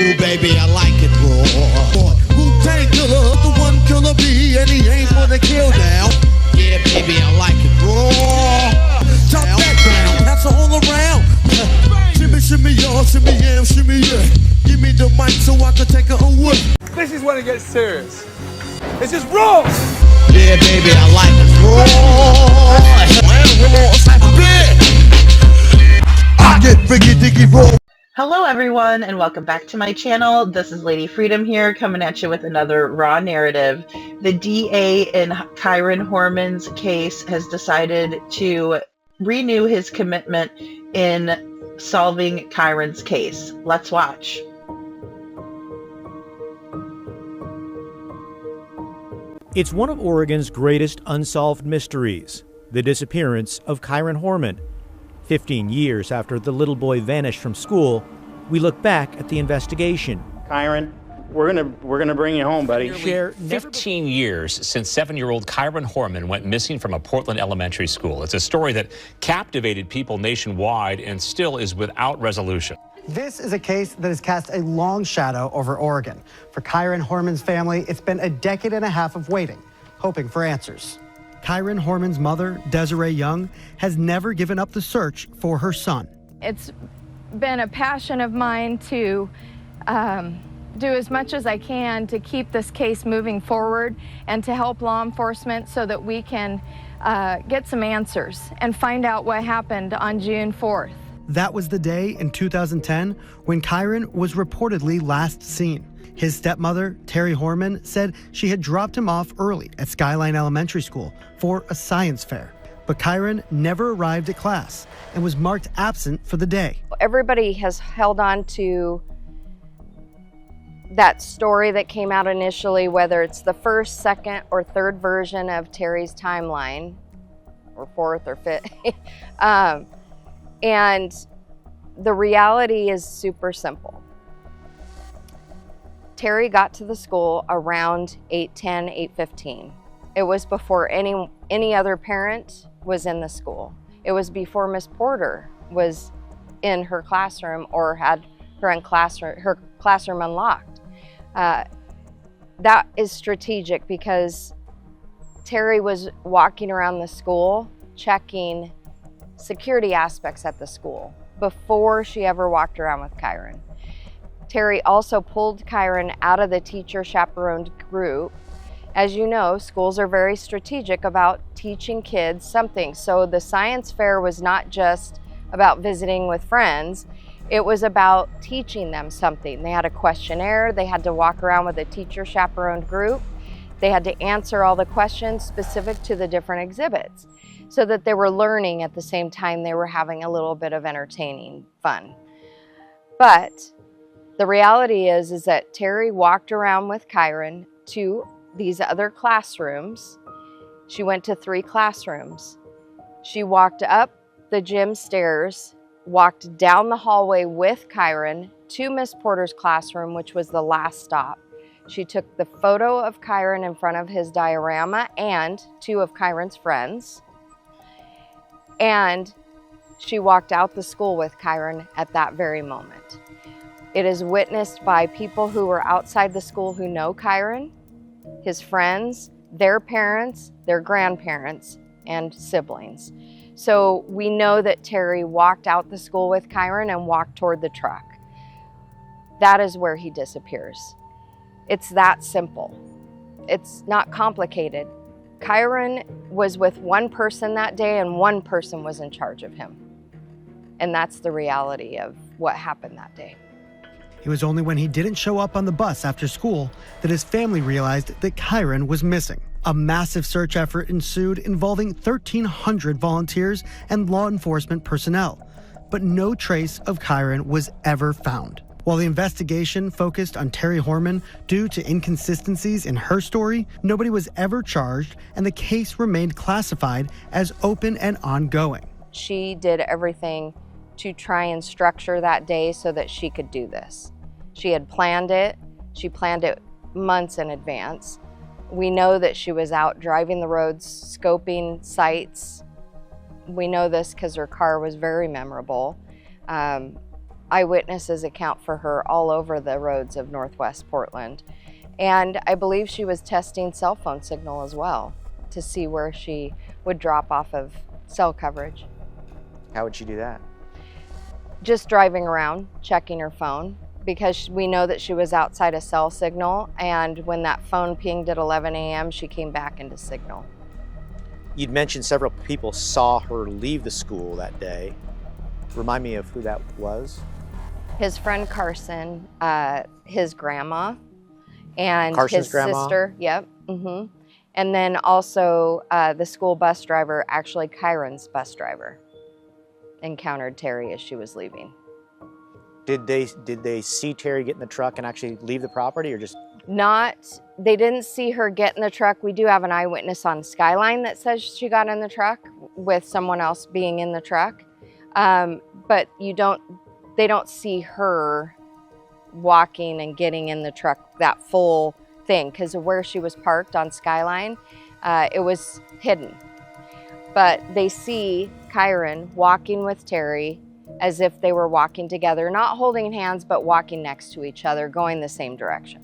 Ooh, baby, I like it raw. Wu-Tang Killer, the one killer bee, and he ain't for the kill now. Yeah, baby, I like it raw. Drop that down, pass it all around. Shimmy, shimmy, y'all, shimmy, yeah, shimmy, yeah. Give me the mic so I can take it away. This is when it gets serious. This is raw. Yeah, baby, I like it raw. I get biggie, diggy, raw. Hello everyone and welcome back to my channel. This is Lady Freedom here, coming at you with another raw narrative. The DA in Kyron Horman's case has decided to renew his commitment in solving Kyron's case. Let's watch. It's one of Oregon's greatest unsolved mysteries, the disappearance of Kyron Horman. 15 years after the little boy vanished from school, we look back at the investigation. Kyron, we're gonna bring you home, buddy. Share 15 years since 7-year-old Kyron Horman went missing from a Portland elementary school. It's a story that captivated people nationwide and still is without resolution. This is a case that has cast a long shadow over Oregon. For Kyron Horman's family, it's been a decade and a half of waiting, hoping for answers. Kyron Horman's mother, Desiree Young, has never given up the search for her son. It's been a passion of mine to do as much as I can to keep this case moving forward and to help law enforcement so that we can get some answers and find out what happened on June 4th. That was the day in 2010 when Kyron was reportedly last seen. His stepmother, Terry Horman, said she had dropped him off early at Skyline Elementary School for a science fair. But Kyron never arrived at class and was marked absent for the day. Everybody has held on to that story that came out initially, whether it's the first, second, or third version of Terry's timeline, or fourth or fifth. And the reality is super simple. Terry got to the school around 8:10, 8:15. It was before any other parent was in the school. It was before Miss Porter was in her classroom or had her classroom unlocked. That is strategic because Terry was walking around the school checking security aspects at the school before she ever walked around with Kyron. Terry also pulled Kyron out of the teacher chaperoned group. As you know, schools are very strategic about teaching kids something. So the science fair was not just about visiting with friends, it was about teaching them something. They had a questionnaire, they had to walk around with a teacher chaperoned group, they had to answer all the questions specific to the different exhibits so that they were learning at the same time they were having a little bit of entertaining fun. But the reality is that Terry walked around with Kyron to these other classrooms. She went to 3 classrooms. She walked up the gym stairs, walked down the hallway with Kyron to Miss Porter's classroom, which was the last stop. She took the photo of Kyron in front of his diorama and 2 of Kyron's friends. And she walked out the school with Kyron at that very moment. It is witnessed by people who were outside the school who know Kyron, his friends, their parents, their grandparents, and siblings. So we know that Terry walked out the school with Kyron and walked toward the truck. That is where he disappears. It's that simple. It's not complicated. Kyron was with one person that day and one person was in charge of him. And that's the reality of what happened that day. It was only when he didn't show up on the bus after school that his family realized that Kyron was missing. A massive search effort ensued involving 1,300 volunteers and law enforcement personnel, but no trace of Kyron was ever found. While the investigation focused on Terry Horman due to inconsistencies in her story, nobody was ever charged and the case remained classified as open and ongoing. She did everything to try and structure that day so that she could do this. She had planned it. She planned it months in advance. We know that she was out driving the roads, scoping sites. We know this because her car was very memorable. eyewitnesses account for her all over the roads of Northwest Portland. And I believe she was testing cell phone signal as well to see where she would drop off of cell coverage. How would she do that? Just driving around, checking her phone, because we know that she was outside a cell signal, and when that phone pinged at 11 a.m., she came back into signal. You'd mentioned several people saw her leave the school that day. Remind me of who that was. His friend Carson, his grandma, and Carson's his grandma? sister. Yep. And then also the school bus driver, actually Kyron's bus driver, encountered Terry as she was leaving. Did they see Terry get in the truck and actually leave the property, or just? They didn't see her get in the truck. We do have an eyewitness on Skyline that says she got in the truck with someone else being in the truck. But they don't see her walking and getting in the truck, that full thing, because of where she was parked on Skyline, it was hidden. But they see Kyron walking with Terry as if they were walking together, not holding hands, but walking next to each other, going the same direction.